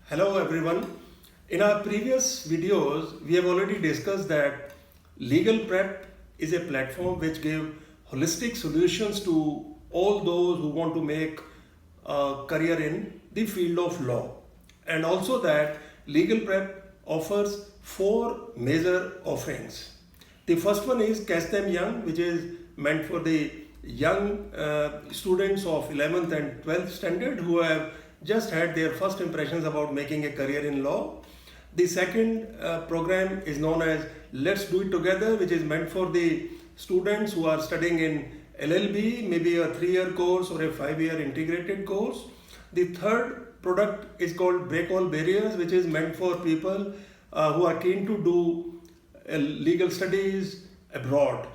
Hello everyone. In our previous videos, we have already discussed that Legal Prep is a platform which gives holistic solutions to all those who want to make a career in the field of law. And also that Legal Prep offers four major offerings. The first one is Catch Them Young, which is meant for the young students of 11th and 12th standard who have just had their first impressions about making a career in law. The second program is known as Let's Do It Together, which is meant for the students who are studying in LL.B, maybe a 3-year course or a 5-year integrated course. The third product is called Break All Barriers, which is meant for people who are keen to do legal studies abroad,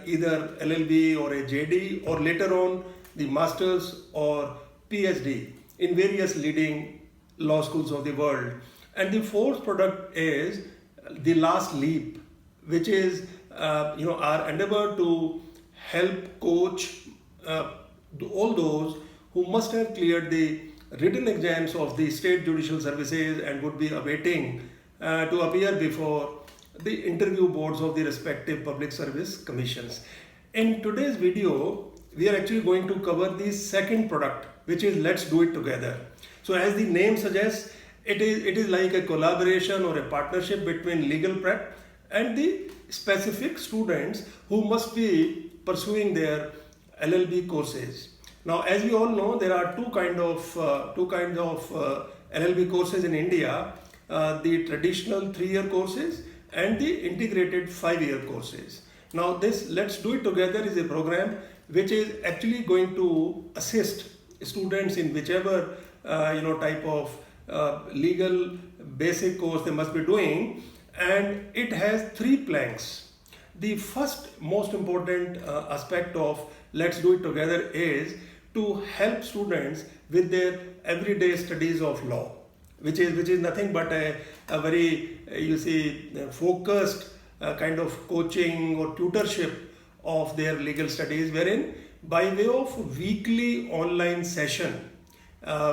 either LL.B or a JD, or later on the masters or PhD in various leading law schools of the world. And the fourth product is the Last Leap, which is our endeavor to help coach all those who must have cleared the written exams of the state judicial services and would be awaiting to appear before the interview boards of the respective public service commissions. In today's video, we are actually going to cover the second product, which is Let's Do It Together. So as the name suggests, it is like a collaboration or a partnership between Legal Prep and the specific students who must be pursuing their LL.B courses. Now, as we all know, there are two kinds of LL.B courses in India: the traditional 3-year courses and the integrated 5-year courses. Now, this Let's Do It Together is a program which is actually going to assist students in whichever type of legal basic course they must be doing, and it has 3 planks. The first most important aspect of Let's Do It Together is to help students with their everyday studies of law, which is nothing but a very focused kind of coaching or tutorship of their legal studies, wherein by way of weekly online session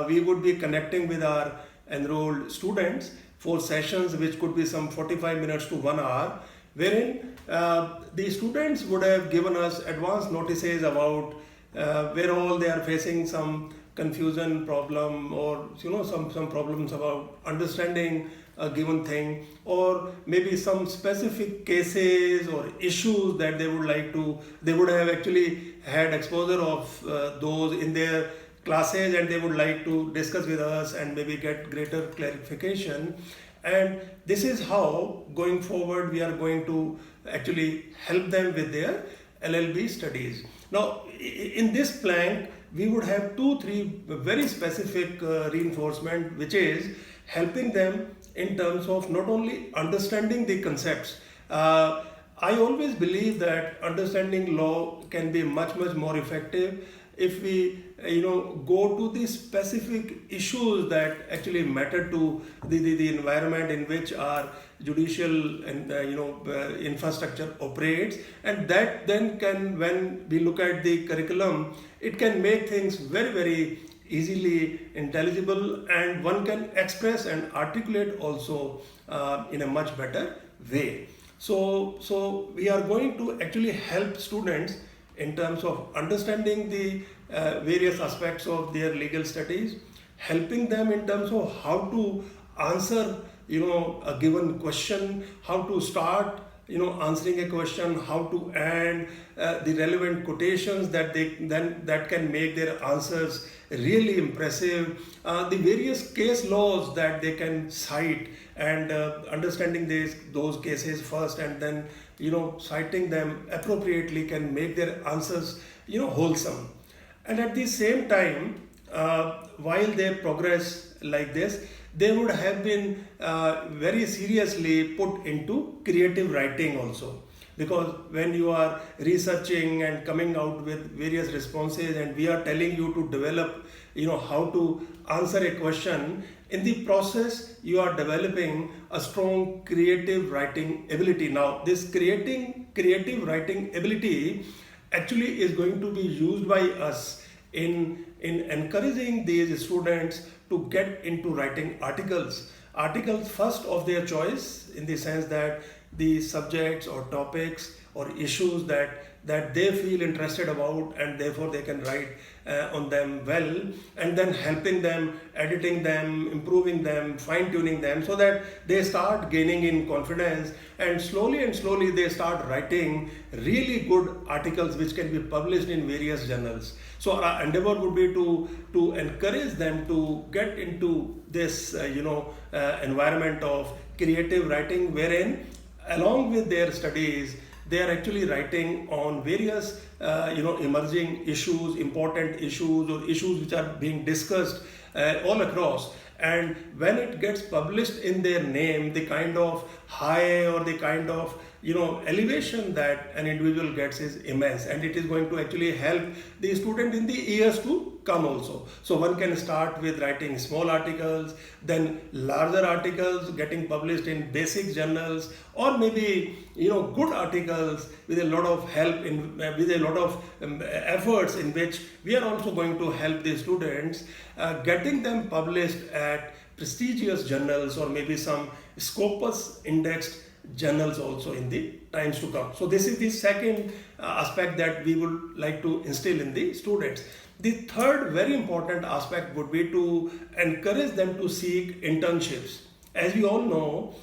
we would be connecting with our enrolled students for sessions which could be some 45 minutes to 1 hour, wherein the students would have given us advance notices about where all they are facing some confusion problem, or some problems about understanding a given thing, or maybe some specific cases or issues that they would have actually had exposure of those in their classes, and they would like to discuss with us and maybe get greater clarification. And this is how going forward we are going to actually help them with their LL.B studies. Now, in this plank, we would have 2-3 very specific reinforcement, which is helping them in terms of not only understanding the concepts. I always believe that understanding law can be much more effective if we go to the specific issues that actually matter to the environment in which our judicial and infrastructure operates, and that then can, when we look at the curriculum, it can make things very easily intelligible, and one can express and articulate also in a much better way. So we are going to actually help students in terms of understanding the various aspects of their legal studies, helping them in terms of how to answer a given question, how to start answering a question, how to end the relevant quotations that can make their answers really impressive, the various case laws that they can cite, and understanding those cases first, and then citing them appropriately can make their answers wholesome. And at the same time, while they progress like this, they would have been very seriously put into creative writing also, because when you are researching and coming out with various responses, and we are telling you to develop how to answer a question, in the process you are developing a strong creative writing ability. Now, this creative writing ability actually is going to be used by us in in encouraging these students to get into writing articles first of their choice, in the sense that the subjects or topics or issues that they feel interested about, and therefore they can write on them well, and then helping them, editing them, improving them, fine tuning them, so that they start gaining in confidence, and slowly they start writing really good articles which can be published in various journals. So our endeavor would be to encourage them to get into this environment of creative writing, wherein along with their studies they are actually writing on various emerging issues, important issues, or issues which are being discussed all across. And when it gets published in their name, the kind of high or the kind of elevation that an individual gets is immense, and it is going to actually help the student in the years to come also. So one can start with writing small articles, then larger articles getting published in basic journals, or maybe good articles with a lot of help with a lot of efforts, in which we are also going to help the students getting them published at prestigious journals, or maybe some Scopus indexed journals also in the times to come. So this is the second aspect that we would like to instill in the students. The third very important aspect would be to encourage them to seek internships. As we all know,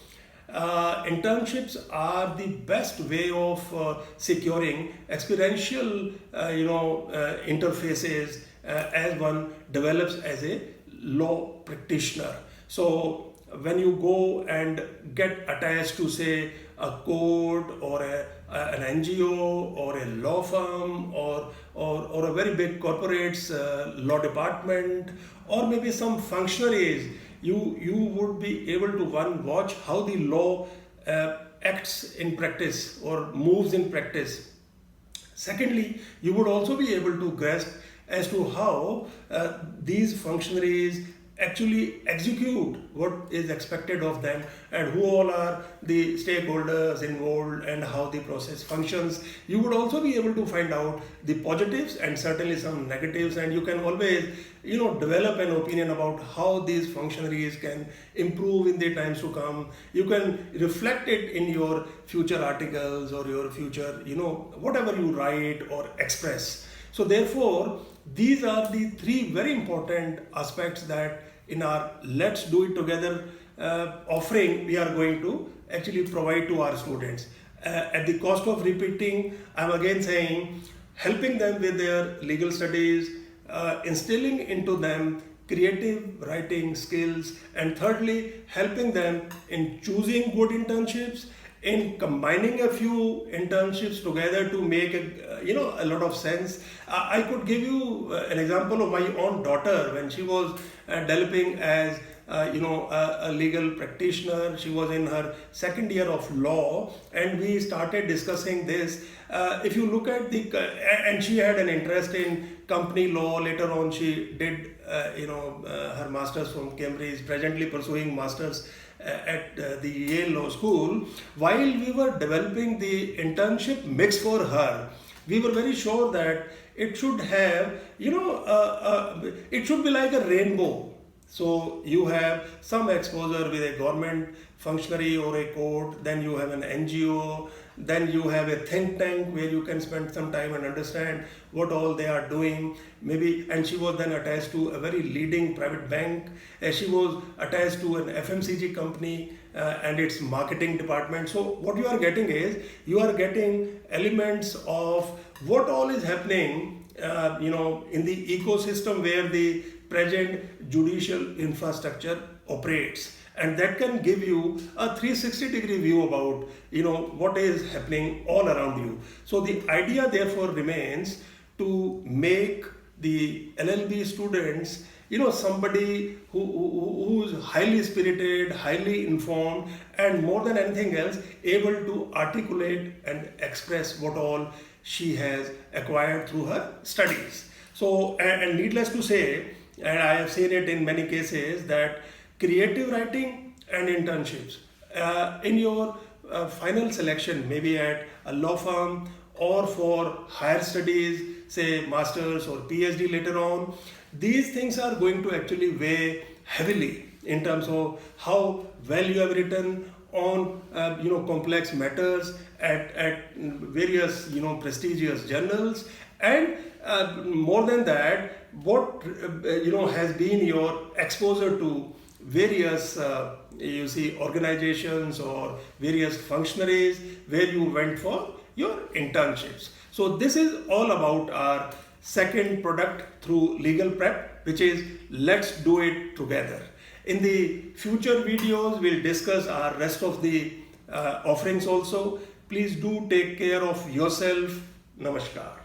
internships are the best way of securing experiential interfaces as one develops as a law practitioner. So when you go and get attached to, say, a court or an NGO or a law firm or a very big corporate's law department, or maybe some functionaries, you would be able to watch how the law acts in practice or moves in practice. Secondly, you would also be able to grasp as to how these functionaries actually execute what is expected of them, and who all are the stakeholders involved, and how the process functions. You would also be able to find out the positives and certainly some negatives, and you can always develop an opinion about how these functionaries can improve in the times to come. You can reflect it in your future articles or your future whatever you write or express. So therefore, these are the three very important aspects that in our Let's Do It Together offering we are going to actually provide to our students. At the cost of repeating, I'm again saying, helping them with their legal studies, instilling into them creative writing skills, and thirdly, helping them in choosing good internships, in combining a few internships together to make a lot of sense. I could give you an example of my own daughter when she was developing as a legal practitioner. She was in her second year of law, and we started discussing this. If you look at and she had an interest in company law. Later on, she did her master's from Cambridge, presently pursuing master's at the Yale Law School. While we were developing the internship mix for her, we were very sure that it should have, it should be like a rainbow. So you have some exposure with a government functionary or a court, then you have an NGO, then you have a think tank where you can spend some time and understand what all they are doing. Maybe, and she was then attached to a very leading private bank. She was attached to an FMCG company and its marketing department. So what you are getting is, you are getting elements of what all is happening in the ecosystem where the present judicial infrastructure operates, and that can give you a 360-degree view about what is happening all around you. So the idea therefore remains to make the LL.B students somebody who's highly spirited, highly informed, and more than anything else able to articulate and express what all she has acquired through her studies. So, and needless to say, and I have seen it in many cases, that creative writing and internships in your final selection, maybe at a law firm or for higher studies, say masters or PhD later on, these things are going to actually weigh heavily in terms of how well you have written on complex matters at various prestigious journals, and more than that, what has been your exposure to various organizations or various functionaries where you went for your internships. So this is all about our second product through legal prep, which is let's do it together. In the future videos, we'll discuss our rest of the offerings also. Please do take care of yourself. Namaskar.